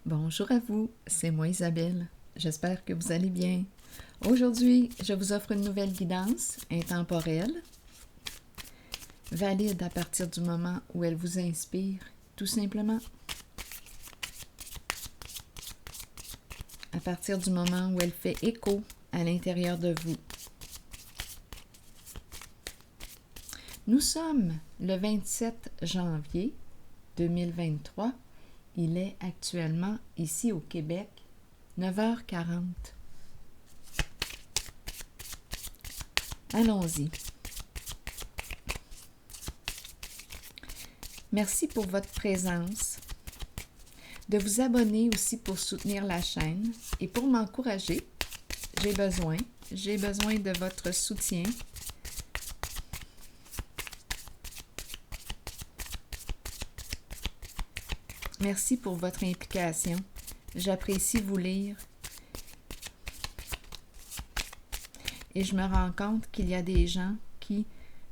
Bonjour à vous, c'est moi Isabelle. J'espère que vous allez bien. Aujourd'hui, je vous offre une nouvelle guidance intemporelle, valide à partir du moment où elle vous inspire, tout simplement. À partir du moment où elle fait écho à l'intérieur de vous. Nous sommes le 27 janvier 2023. Il est actuellement ici au Québec, 9h40. Allons-y. Merci pour votre présence, de vous abonner aussi pour soutenir la chaîne et pour m'encourager. J'ai besoin de votre soutien. Merci pour votre implication. J'apprécie vous lire. Et je me rends compte qu'il y a des gens qui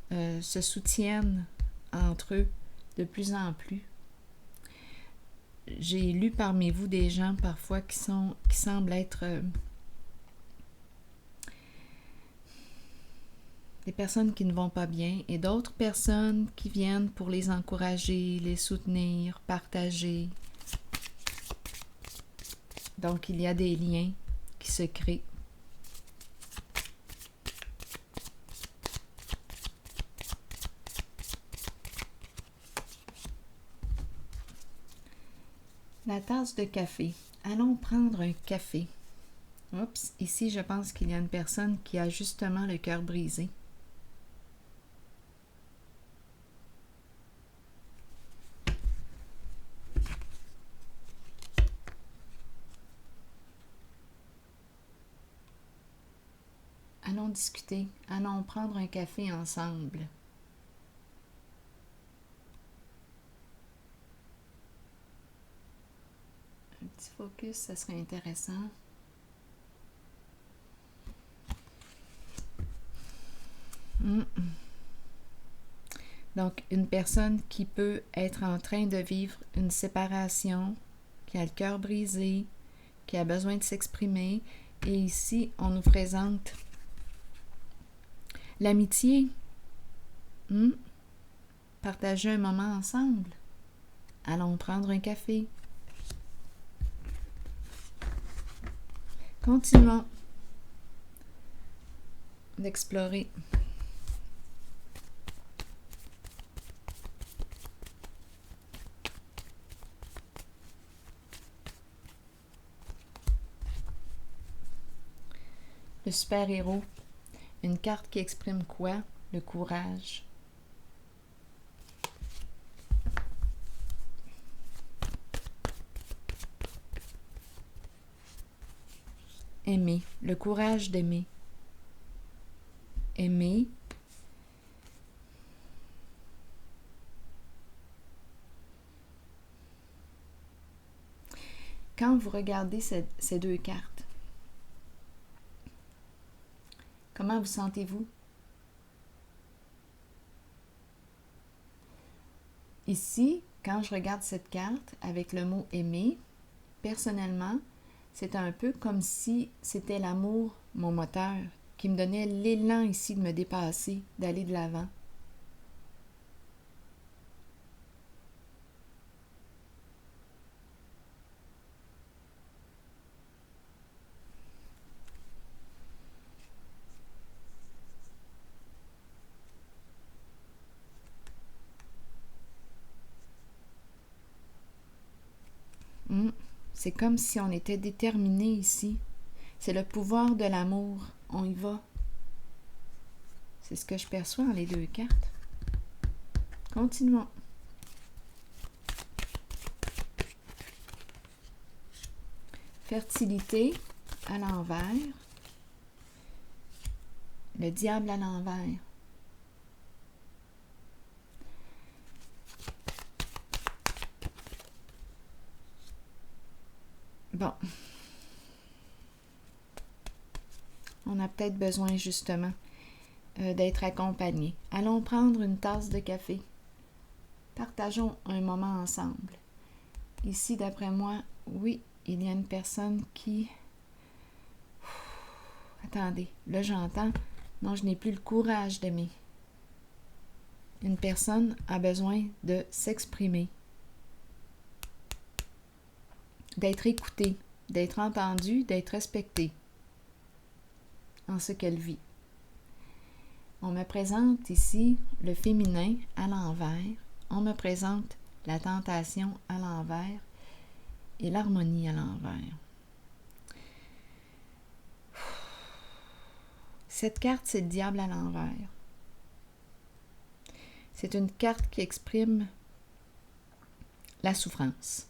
se soutiennent entre eux de plus en plus. J'ai lu parmi vous des gens parfois qui semblent être des personnes qui ne vont pas bien et d'autres personnes qui viennent pour les encourager, les soutenir, partager. Donc, il y a des liens qui se créent. La tasse de café. Allons prendre un café. Oups, ici, je pense qu'il y a une personne qui a justement le cœur brisé. Allons discuter, allons prendre un café ensemble. Un petit focus, ça serait intéressant. Donc, une personne qui peut être en train de vivre une séparation, qui a le cœur brisé, qui a besoin de s'exprimer. Et ici, on nous présente l'amitié. Partager un moment ensemble. Allons prendre un café. Continuons d'explorer. Le super-héros. Une carte qui exprime quoi? Le courage. Aimer. Le courage d'aimer. Aimer. Quand vous regardez ces deux cartes, comment vous sentez-vous? Ici, quand je regarde cette carte avec le mot « aimer », personnellement, c'est un peu comme si c'était l'amour, mon moteur, qui me donnait l'élan ici de me dépasser, d'aller de l'avant. C'est comme si on était déterminé ici. C'est le pouvoir de l'amour. On y va. C'est ce que je perçois dans les deux cartes. Continuons. Fertilité à l'envers. Le diable à l'envers. Bon. On a peut-être besoin justement d'être accompagné. Allons prendre une tasse de café. Partageons un moment ensemble. Ici, d'après moi, oui, il y a une personne qui... Attendez, là j'entends, non, je n'ai plus le courage d'aimer. Une personne a besoin de s'exprimer, d'être écoutée, d'être entendue, d'être respectée en ce qu'elle vit. On me présente ici le féminin à l'envers, on me présente la tentation à l'envers et l'harmonie à l'envers. Cette carte, c'est le diable à l'envers. C'est une carte qui exprime la souffrance.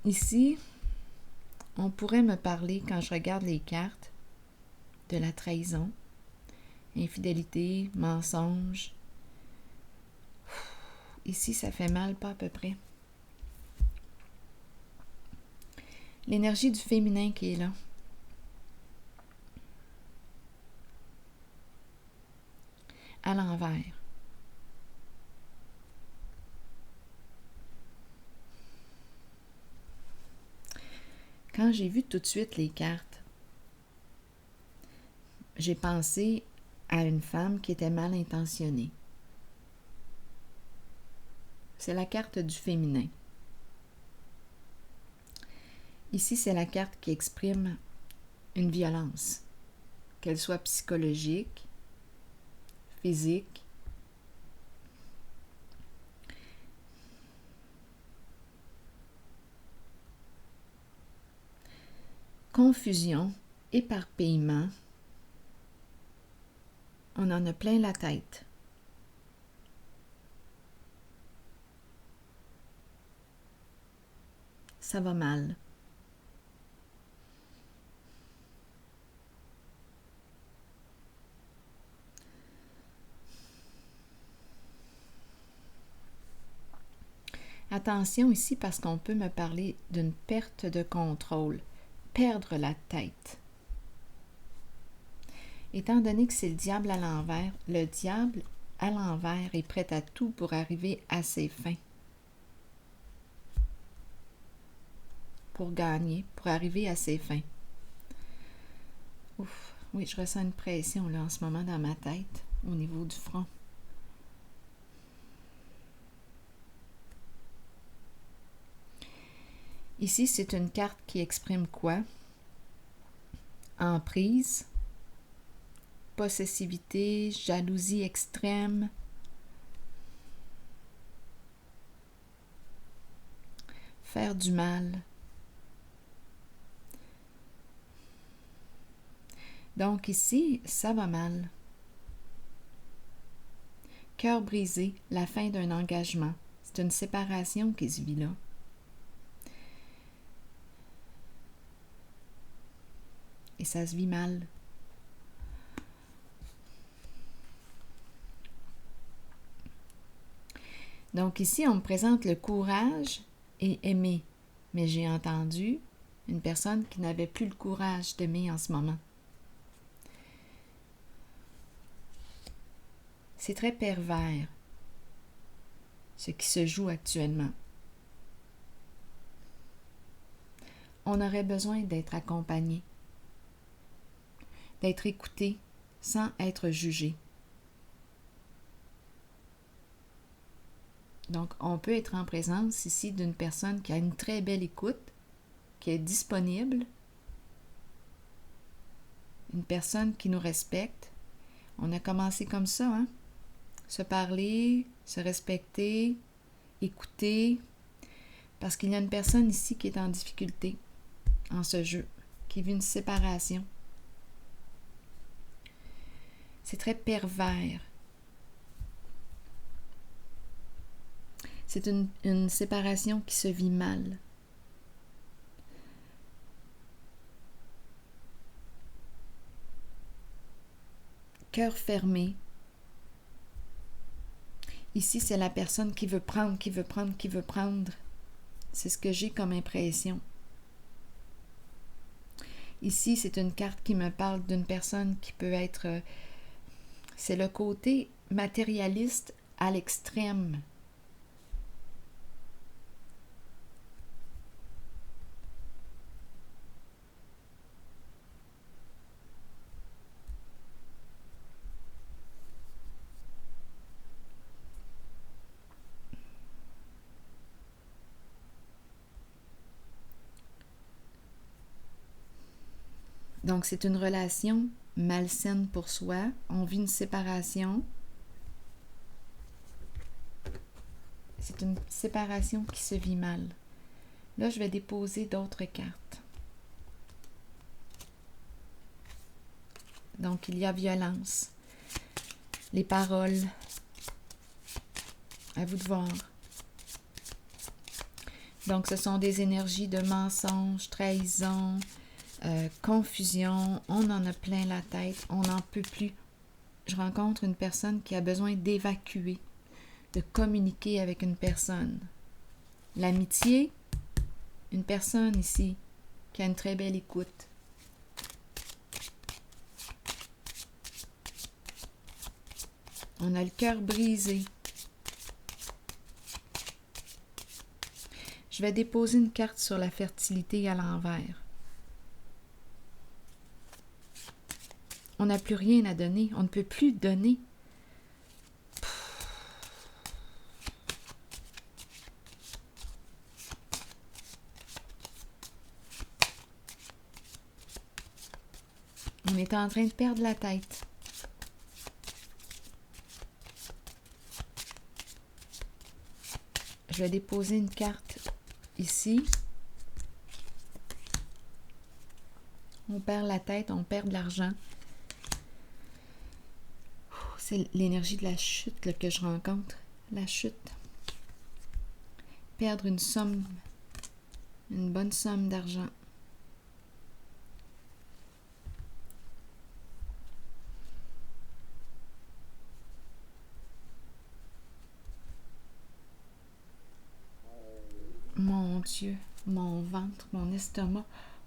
Ici, on pourrait me parler, quand je regarde les cartes, de la trahison, infidélité, mensonge. Ici, ça fait mal, pas à peu près. L'énergie du féminin qui est là. À l'envers. Quand j'ai vu tout de suite les cartes, j'ai pensé à une femme qui était mal intentionnée. C'est la carte du féminin. Ici, c'est la carte qui exprime une violence, qu'elle soit psychologique, physique, confusion, éparpillement. On en a plein la tête. Ça va mal. Attention ici parce qu'on peut me parler d'une perte de contrôle, perdre la tête. Étant donné que c'est le diable à l'envers, le diable à l'envers est prêt à tout pour arriver à ses fins. Pour gagner, pour arriver à ses fins. Ouf, oui, je ressens une pression là en ce moment dans ma tête, au niveau du front. Ici, c'est une carte qui exprime quoi? Emprise, possessivité, jalousie extrême, faire du mal. Donc ici, ça va mal. Cœur brisé, la fin d'un engagement. C'est une séparation qui se vit là. Et ça se vit mal. Donc ici, on me présente le courage et aimer. Mais j'ai entendu une personne qui n'avait plus le courage d'aimer en ce moment. C'est très pervers, ce qui se joue actuellement. On aurait besoin d'être accompagné, d'être écouté sans être jugé. Donc, on peut être en présence ici d'une personne qui a une très belle écoute, qui est disponible, une personne qui nous respecte. On a commencé comme ça, hein? Se parler, se respecter, écouter, parce qu'il y a une personne ici qui est en difficulté en ce jeu, qui vit une séparation. C'est très pervers. C'est une séparation qui se vit mal. Cœur fermé. Ici, c'est la personne qui veut prendre, qui veut prendre, qui veut prendre. C'est ce que j'ai comme impression. Ici, c'est une carte qui me parle d'une personne qui peut être... c'est le côté matérialiste à l'extrême. Donc, c'est une relation malsaine pour soi. On vit une séparation. C'est une séparation qui se vit mal. Là, je vais déposer d'autres cartes. Donc, il y a violence. Les paroles. À vous de voir. Donc, ce sont des énergies de mensonge, trahison, confusion. On en a plein la tête. On n'en peut plus. Je rencontre une personne qui a besoin d'évacuer, de communiquer avec une personne. L'amitié, une personne ici qui a une très belle écoute. On a le cœur brisé. Je vais déposer une carte sur la fertilité à l'envers. On n'a plus rien à donner. On ne peut plus donner. On est en train de perdre la tête. Je vais déposer une carte ici. On perd la tête, on perd de l'argent. C'est l'énergie de la chute là, que je rencontre. La chute. Perdre une somme, une bonne somme d'argent. Mon Dieu, mon ventre, mon estomac.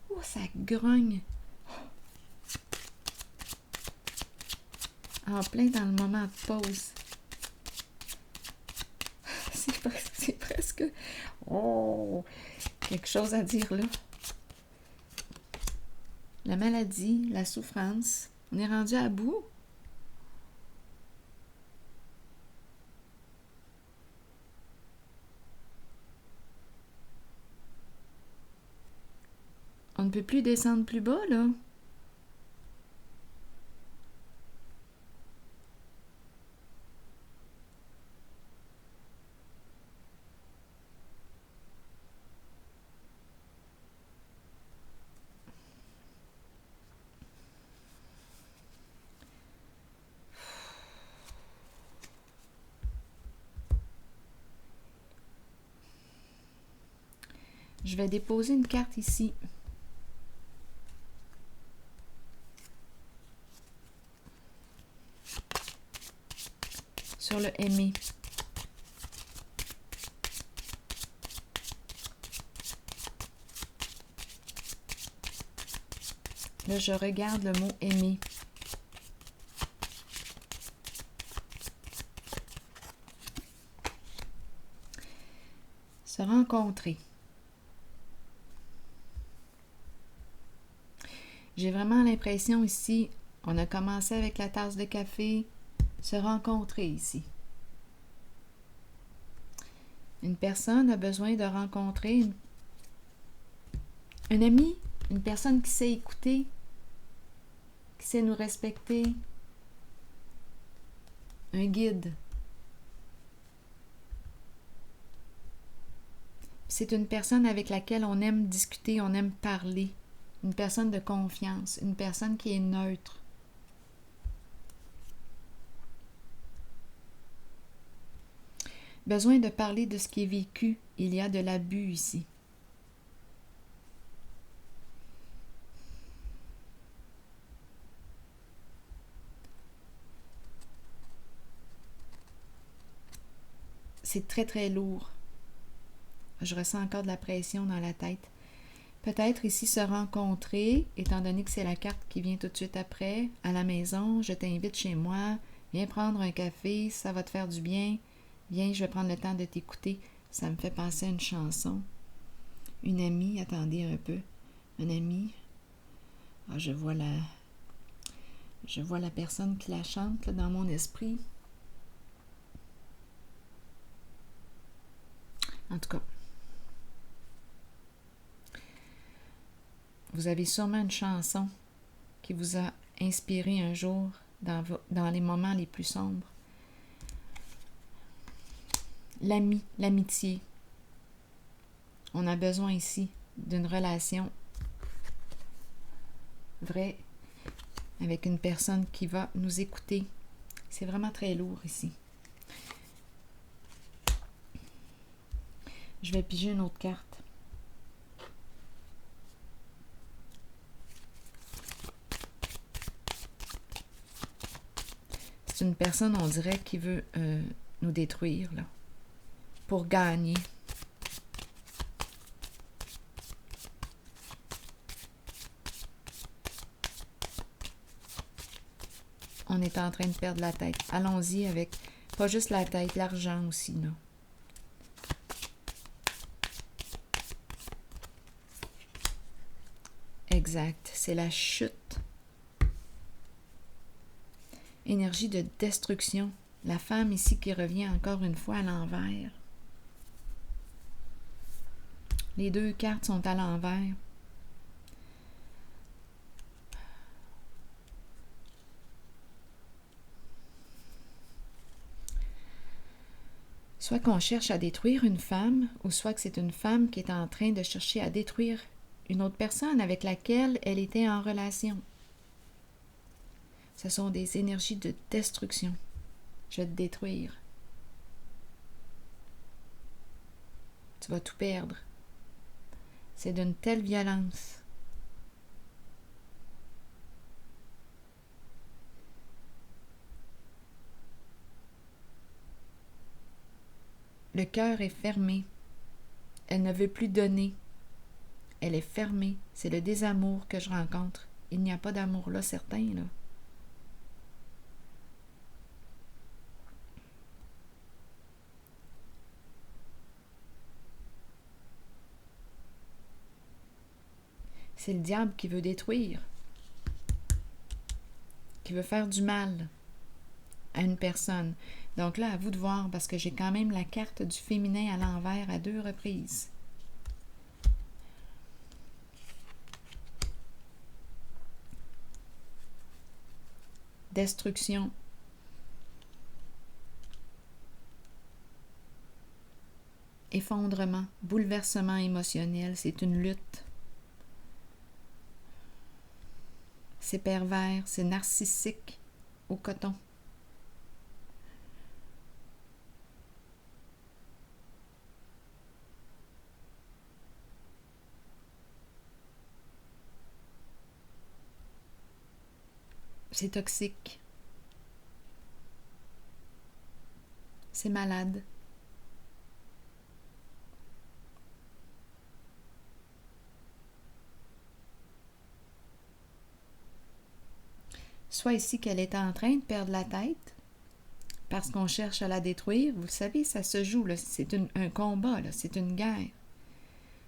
Oh, ça grogne. En plein dans le moment de pause. C'est presque... Oh! Quelque chose à dire là. La maladie, la souffrance. On est rendu à bout. On ne peut plus descendre plus bas, là. Je vais déposer une carte ici. Sur le aimer. Là, je regarde le mot aimer. Se rencontrer. J'ai vraiment l'impression ici, on a commencé avec la tasse de café, se rencontrer ici. Une personne a besoin de rencontrer un ami, une personne qui sait écouter, qui sait nous respecter, un guide. C'est une personne avec laquelle on aime discuter, on aime parler. Une personne de confiance, une personne qui est neutre. Besoin de parler de ce qui est vécu. Il y a de l'abus ici. C'est très très lourd. Je ressens encore de la pression dans la tête. Peut-être ici se rencontrer, étant donné que c'est la carte qui vient tout de suite après, à la maison, je t'invite chez moi, Viens prendre un café, ça va te faire du bien. Viens, je vais prendre le temps de t'écouter. Ça me fait penser à une chanson. Une amie, attendez un peu. Une amie. Ah, je vois la personne qui la chante là, dans mon esprit. En tout cas, vous avez sûrement une chanson qui vous a inspiré un jour dans les moments les plus sombres. L'ami, l'amitié. On a besoin ici d'une relation vraie avec une personne qui va nous écouter. C'est vraiment très lourd ici. Je vais piger une autre carte. C'est une personne, on dirait, qui veut nous détruire, là, pour gagner. On est en train de perdre la tête. Allons-y avec, pas juste la tête, l'argent aussi, là. Exact, c'est la chute. Énergie de destruction. La femme ici qui revient encore une fois à l'envers. Les deux cartes sont à l'envers. Soit qu'on cherche à détruire une femme, ou soit que c'est une femme qui est en train de chercher à détruire une autre personne avec laquelle elle était en relation. Ce sont des énergies de destruction. Je vais te détruire. Tu vas tout perdre. C'est d'une telle violence. Le cœur est fermé. Elle ne veut plus donner. Elle est fermée. C'est le désamour que je rencontre. Il n'y a pas d'amour là, certain, là. C'est le diable qui veut détruire, qui veut faire du mal à une personne. Donc là, à vous de voir, parce que j'ai quand même la carte du féminin à l'envers à 2 reprises. Destruction. Effondrement, bouleversement émotionnel, c'est une lutte. C'est pervers, c'est narcissique au coton. C'est toxique. C'est malade. Soit ici qu'elle est en train de perdre la tête parce qu'on cherche à la détruire. Vous le savez, ça se joue, là. C'est un combat, là. C'est une guerre.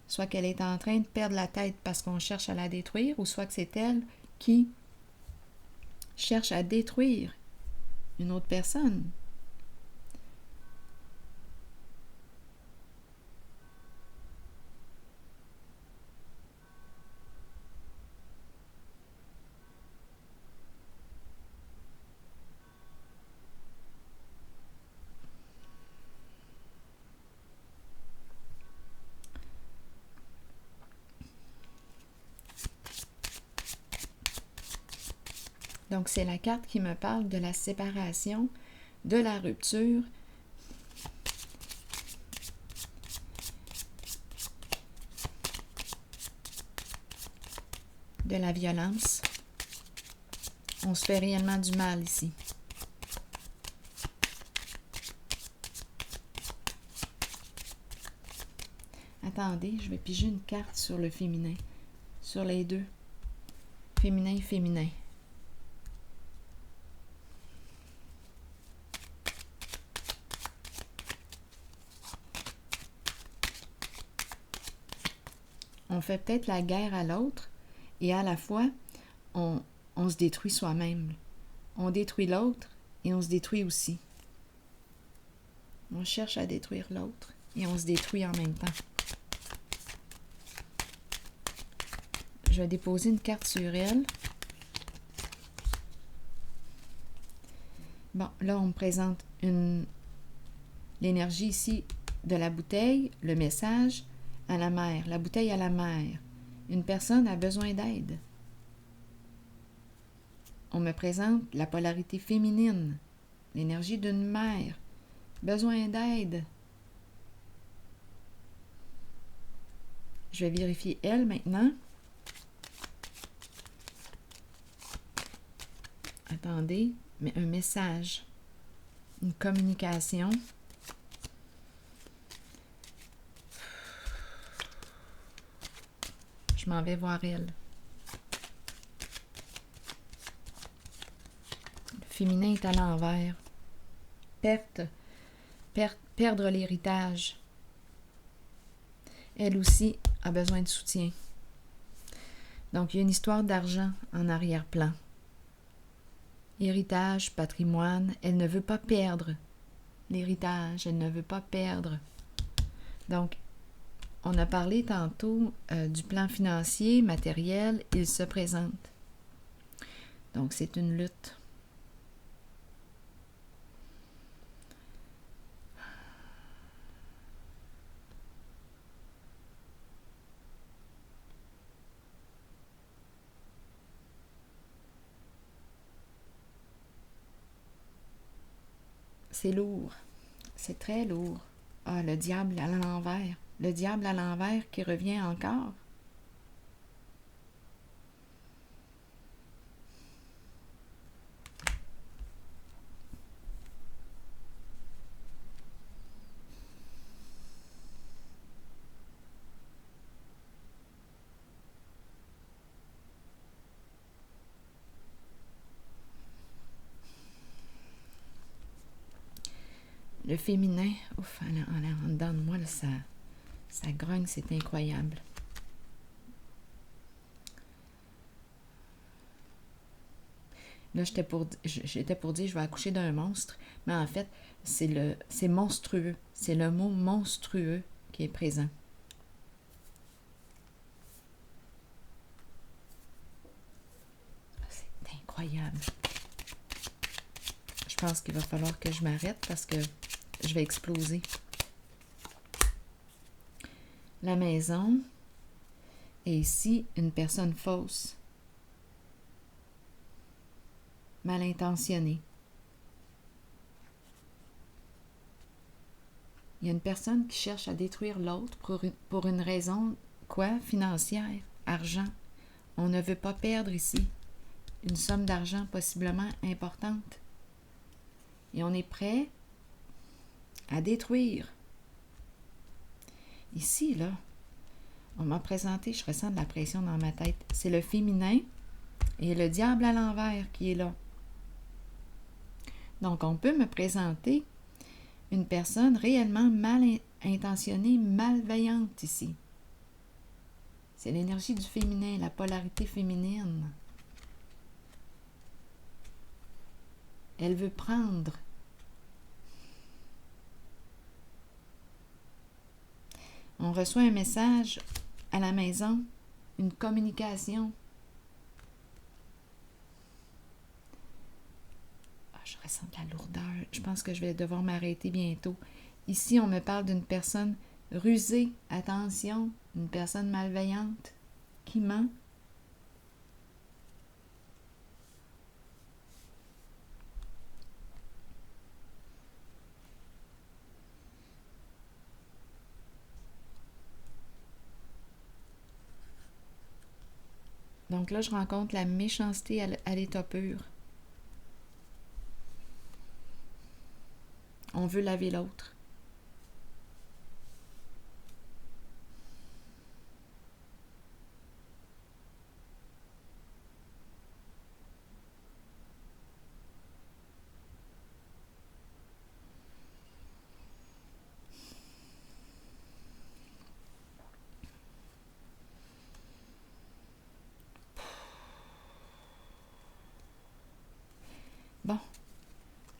Soit qu'elle est en train de perdre la tête parce qu'on cherche à la détruire, ou soit que c'est elle qui cherche à détruire une autre personne. Donc, c'est la carte qui me parle de la séparation, de la rupture, de la violence. On se fait réellement du mal ici. Attendez, je vais piger une carte sur le féminin. Sur les deux. Féminin et féminin. on fait peut-être la guerre à l'autre et à la fois, on se détruit soi-même. On détruit l'autre et on se détruit aussi. On cherche à détruire l'autre et on se détruit en même temps. Je vais déposer une carte sur elle. Bon, là, on me présente l'énergie ici de la bouteille, le message à la mer, la bouteille à la mer. Une personne a besoin d'aide. On me présente la polarité féminine, l'énergie d'une mère, besoin d'aide. Je vais vérifier elle maintenant. Attendez, mais un message, une communication. Je m'en vais voir elle. Le féminin est à l'envers. Perdre l'héritage. Elle aussi a besoin de soutien. Donc, il y a une histoire d'argent en arrière-plan. Héritage, patrimoine, elle ne veut pas perdre. L'héritage, elle ne veut pas perdre. Donc, on a parlé tantôt du plan financier, matériel, il se présente. Donc, c'est une lutte. C'est lourd. C'est très lourd. Ah, le diable à l'envers. Le diable à l'envers qui revient encore. Le féminin, ouf, en dedans de moi, là, ça grogne, c'est incroyable. Là, j'étais pour dire je vais accoucher d'un monstre, mais en fait, c'est monstrueux. C'est le mot monstrueux qui est présent. C'est incroyable. Je pense qu'il va falloir que je m'arrête parce que je vais exploser. La maison. Et ici, une personne fausse. Mal intentionnée. Il y a une personne qui cherche à détruire l'autre pour une raison, quoi? Financière, argent. On ne veut pas perdre ici une somme d'argent possiblement importante. Et on est prêt à détruire. Ici, là, on m'a présenté, je ressens de la pression dans ma tête. C'est le féminin et le diable à l'envers qui est là. Donc, on peut me présenter une personne réellement mal intentionnée, malveillante ici. C'est l'énergie du féminin, la polarité féminine. Elle veut prendre. On reçoit un message à la maison, une communication. Je ressens de la lourdeur. Je pense que je vais devoir m'arrêter bientôt. Ici, on me parle d'une personne rusée. Attention, une personne malveillante qui ment. Donc là, je rencontre la méchanceté à l'état pur. On veut laver l'autre.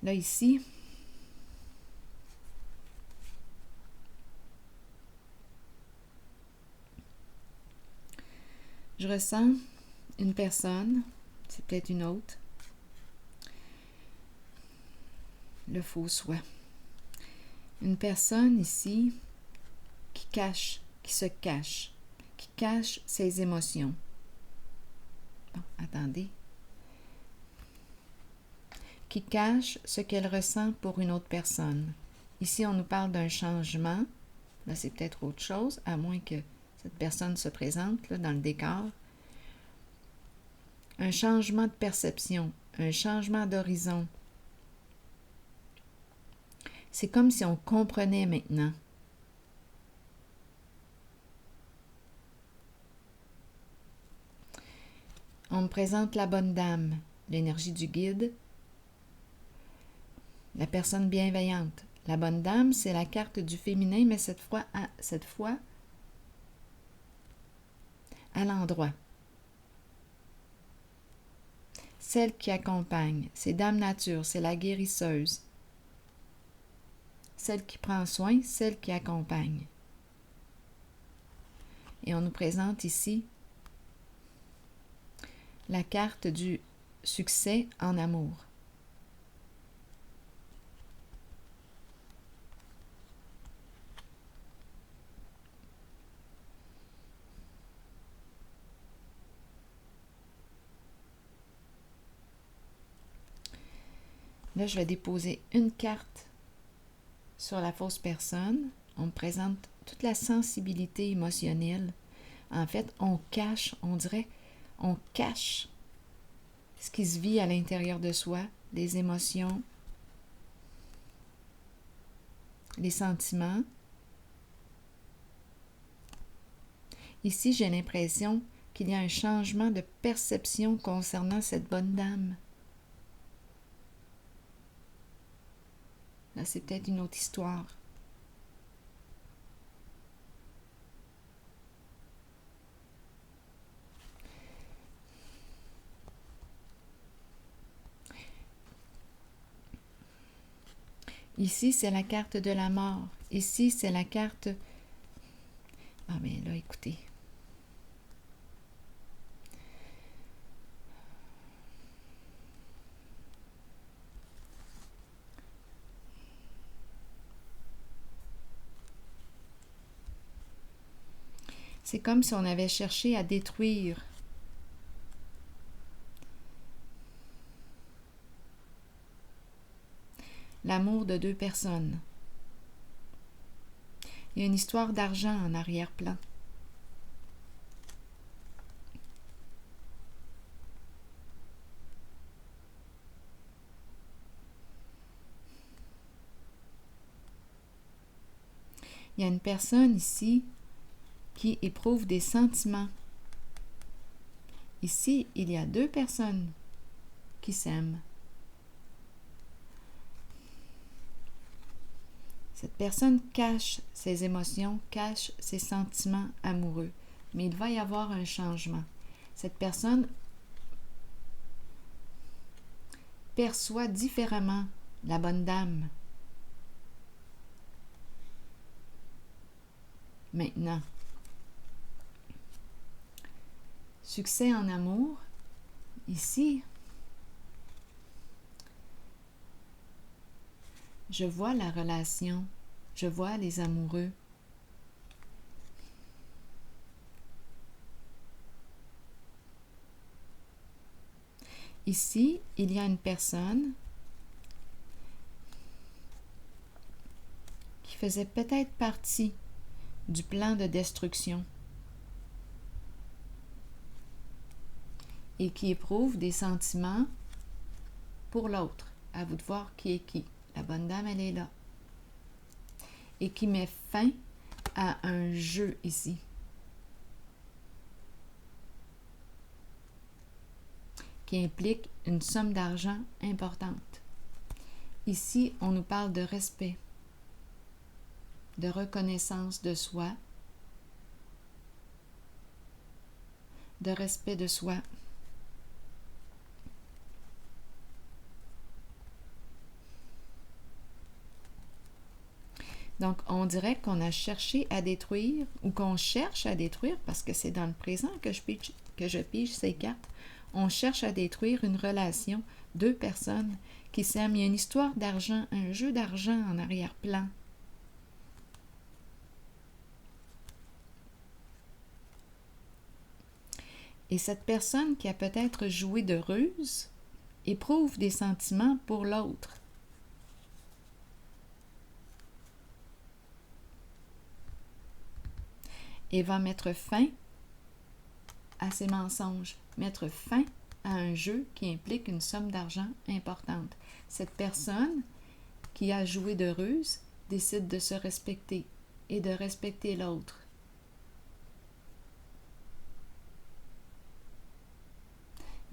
Là, ici, je ressens une personne, c'est peut-être une autre, le faux soi. Une personne ici qui se cache, qui cache ses émotions. Bon, attendez. Qui cache ce qu'elle ressent pour une autre personne. Ici, on nous parle d'un changement. Là, c'est peut-être autre chose, à moins que cette personne se présente là, dans le décor. Un changement de perception, un changement d'horizon. C'est comme si on comprenait maintenant. On me présente la bonne dame, l'énergie du guide, la personne bienveillante. La bonne dame, c'est la carte du féminin, mais cette fois à l'endroit. Celle qui accompagne, c'est Dame Nature, c'est la guérisseuse. Celle qui prend soin, celle qui accompagne. Et on nous présente ici la carte du succès en amour. Là, je vais déposer une carte sur la fausse personne. On me présente toute la sensibilité émotionnelle. En fait, on cache, on dirait, on cache ce qui se vit à l'intérieur de soi, les émotions, les sentiments. Ici, j'ai l'impression qu'il y a un changement de perception concernant cette bonne dame. Là, c'est peut-être une autre histoire. Ici, c'est la carte de la mort. Ici, c'est la carte... Ah, bien là, écoutez. C'est comme si on avait cherché à détruire l'amour de deux personnes. Il y a une histoire d'argent en arrière-plan. Il y a une personne ici qui éprouve des sentiments. Ici, il y a deux personnes qui s'aiment. Cette personne cache ses émotions, cache ses sentiments amoureux, mais il va y avoir un changement. Cette personne perçoit différemment la bonne dame. Maintenant, succès en amour, ici, je vois la relation, je vois les amoureux. Ici, il y a une personne qui faisait peut-être partie du plan de destruction et qui éprouve des sentiments pour l'autre. À vous de voir qui est qui. La bonne dame, elle est là. Et qui met fin à un jeu ici. Qui implique une somme d'argent importante. Ici, on nous parle de respect, de reconnaissance de soi, de respect de soi. Donc, on dirait qu'on a cherché à détruire ou qu'on cherche à détruire, parce que c'est dans le présent que je pige ces cartes. On cherche à détruire une relation, deux personnes qui s'aiment. Il y a une histoire d'argent, un jeu d'argent en arrière-plan. Et cette personne qui a peut-être joué de ruse éprouve des sentiments pour l'autre. Et va mettre fin à ses mensonges, mettre fin à un jeu qui implique une somme d'argent importante. Cette personne qui a joué de ruse décide de se respecter et de respecter l'autre.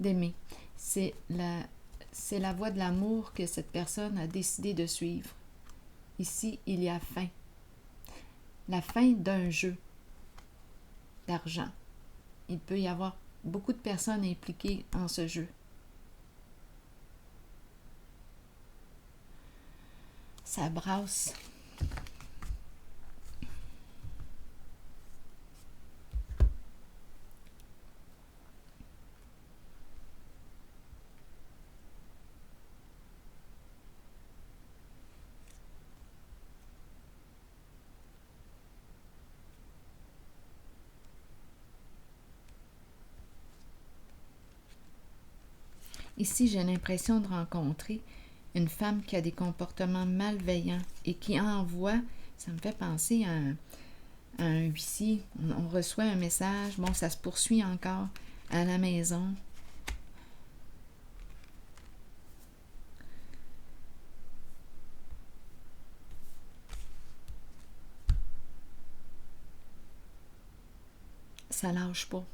D'aimer. C'est la voie de l'amour que cette personne a décidé de suivre. Ici, il y a fin. La fin d'un jeu d'argent. Il peut y avoir beaucoup de personnes impliquées en ce jeu. Ça brasse. Ici, j'ai l'impression de rencontrer une femme qui a des comportements malveillants et qui envoie, ça me fait penser à un huissier. On reçoit un message, bon, ça se poursuit encore à la maison. Ça lâche pas.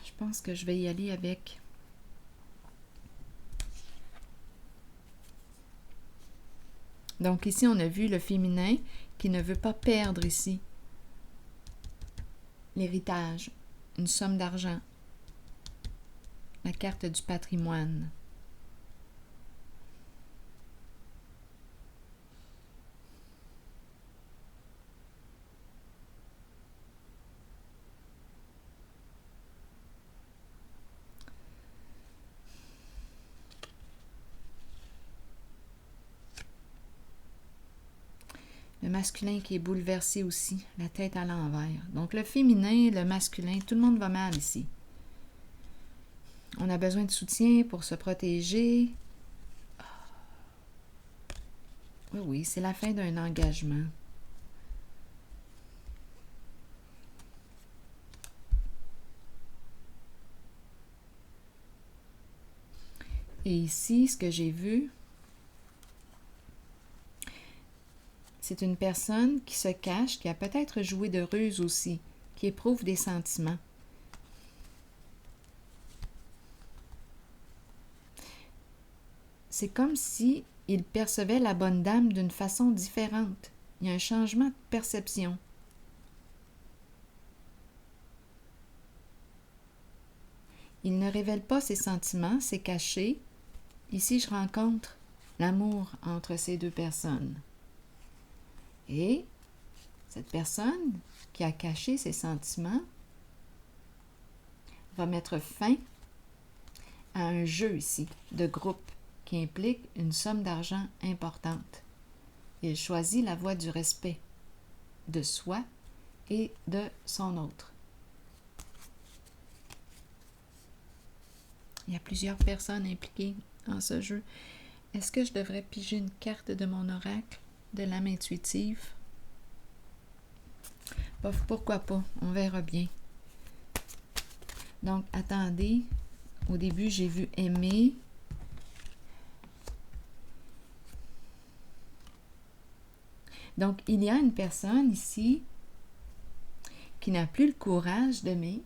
Je pense que je vais y aller avec donc ici on a vu le féminin qui ne veut pas perdre ici l'héritage, une somme d'argent, la carte du patrimoine. Le masculin qui est bouleversé aussi, la tête à l'envers. Donc le féminin, le masculin, tout le monde va mal ici. On a besoin de soutien pour se protéger. Oui, oui, c'est la fin d'un engagement. Et ici, ce que j'ai vu, c'est une personne qui se cache, qui a peut-être joué de ruse aussi, qui éprouve des sentiments. C'est comme si il percevait la bonne dame d'une façon différente. Il y a un changement de perception. Il ne révèle pas ses sentiments, c'est caché. Ici, je rencontre l'amour entre ces deux personnes. Et cette personne qui a caché ses sentiments va mettre fin à un jeu ici de groupe qui implique une somme d'argent importante. Il choisit la voie du respect de soi et de son autre. Il y a plusieurs personnes impliquées en ce jeu. Est-ce que je devrais piger une carte de mon oracle, de l'âme intuitive? Bof, pourquoi pas? On verra bien. Donc, attendez. Au début, j'ai vu aimer. Donc, il y a une personne ici qui n'a plus le courage d'aimer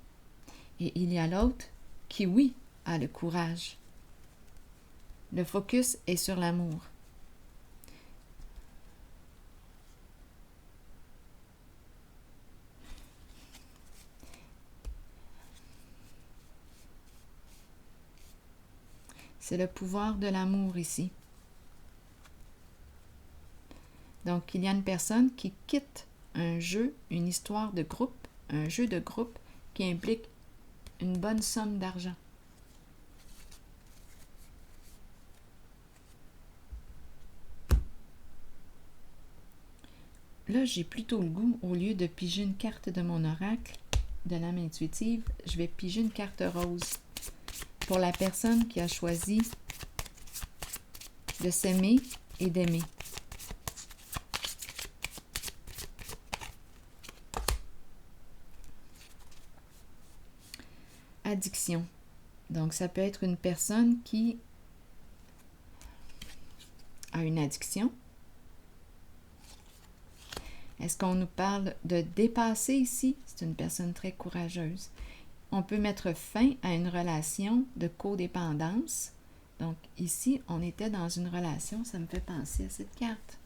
et il y a l'autre qui, oui, a le courage. Le focus est sur l'amour. C'est le pouvoir de l'amour ici. Donc, il y a une personne qui quitte un jeu, une histoire de groupe, un jeu de groupe qui implique une bonne somme d'argent. Là, j'ai plutôt le goût, au lieu de piger une carte de mon oracle, de l'âme intuitive, je vais piger une carte rose pour la personne qui a choisi de s'aimer et d'aimer. Addiction. Donc, ça peut être une personne qui a une addiction. Est-ce qu'on nous parle de dépasser ici? C'est une personne très courageuse. On peut mettre fin à une relation de codépendance. Donc, ici, on était dans une relation. Ça me fait penser à cette carte.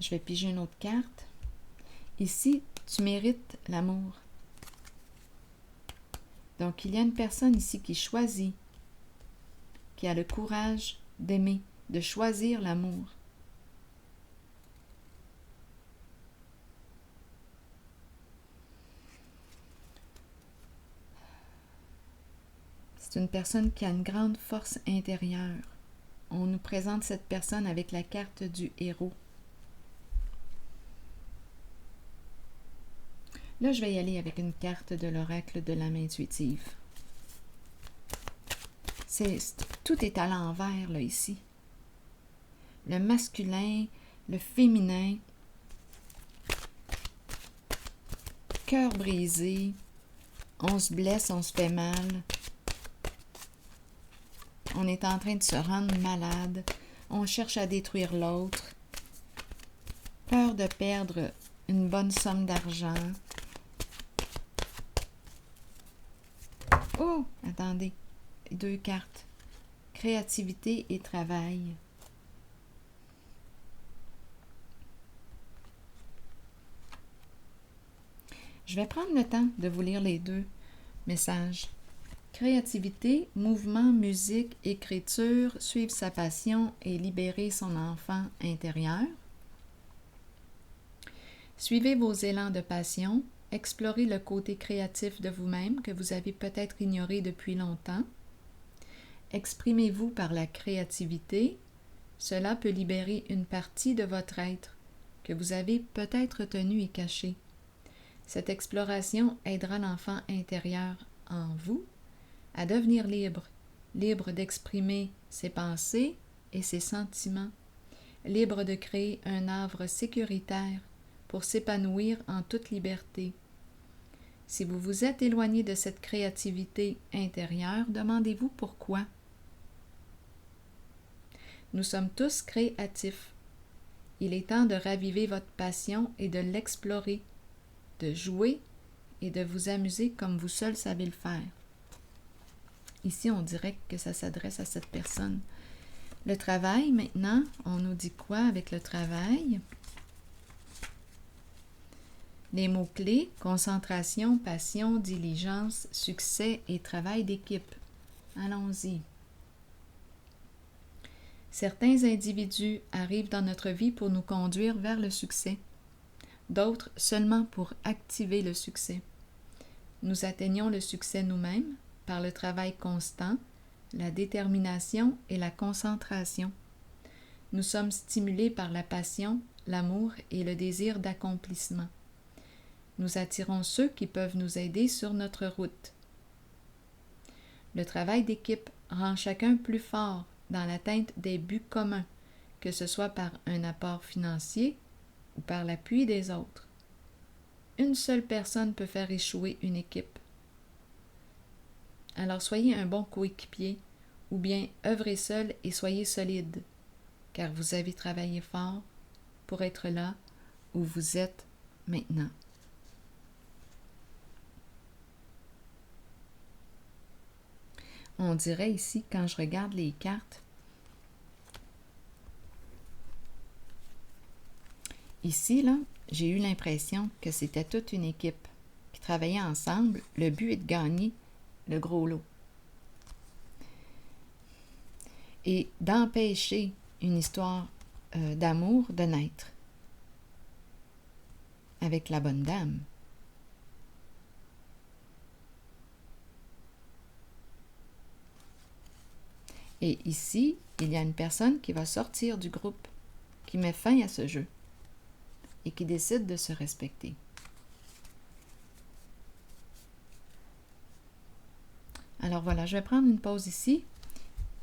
Je vais piger une autre carte. Ici, tu mérites l'amour. Donc, il y a une personne ici qui choisit, qui a le courage d'aimer, de choisir l'amour. C'est une personne qui a une grande force intérieure. On nous présente cette personne avec la carte du héros. Là, je vais y aller avec une carte de l'oracle de l'âme intuitive. Tout est à l'envers, là, ici. Le masculin, le féminin, cœur brisé, on se blesse, on se fait mal. On est en train de se rendre malade. On cherche à détruire l'autre. Peur de perdre une bonne somme d'argent. Oh, attendez. 2 cartes. Créativité et travail. Je vais prendre le temps de vous lire les 2 messages. Créativité, mouvement, musique, écriture, suivre sa passion et libérer son enfant intérieur. Suivez vos élans de passion, explorez le côté créatif de vous-même que vous avez peut-être ignoré depuis longtemps. Exprimez-vous par la créativité. Cela peut libérer une partie de votre être que vous avez peut-être tenu et caché. Cette exploration aidera l'enfant intérieur en vous à devenir libre, libre d'exprimer ses pensées et ses sentiments, libre de créer un havre sécuritaire pour s'épanouir en toute liberté. Si vous vous êtes éloigné de cette créativité intérieure, demandez-vous pourquoi. Nous sommes tous créatifs. Il est temps de raviver votre passion et de l'explorer, de jouer et de vous amuser comme vous seul savez le faire. Ici, on dirait que ça s'adresse à cette personne. Le travail, maintenant, on nous dit quoi avec le travail? Les mots-clés, concentration, passion, diligence, succès et travail d'équipe. Allons-y. Certains individus arrivent dans notre vie pour nous conduire vers le succès, d'autres seulement pour activer le succès. Nous atteignons le succès nous-mêmes par le travail constant, la détermination et la concentration. Nous sommes stimulés par la passion, l'amour et le désir d'accomplissement. Nous attirons ceux qui peuvent nous aider sur notre route. Le travail d'équipe rend chacun plus fort dans l'atteinte des buts communs, que ce soit par un apport financier ou par l'appui des autres. Une seule personne peut faire échouer une équipe. Alors soyez un bon coéquipier, ou bien œuvrez seul et soyez solide, car vous avez travaillé fort pour être là où vous êtes maintenant. on dirait ici, quand je regarde les cartes, ici, là, j'ai eu l'impression que c'était toute une équipe qui travaillait ensemble. Le but est de gagner le gros lot et d'empêcher une histoire d'amour de naître avec la bonne dame. Et ici, il y a une personne qui va sortir du groupe, qui met fin à ce jeu et qui décide de se respecter. Alors voilà, je vais prendre une pause ici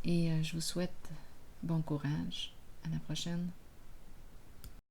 et je vous souhaite bon courage. À la prochaine.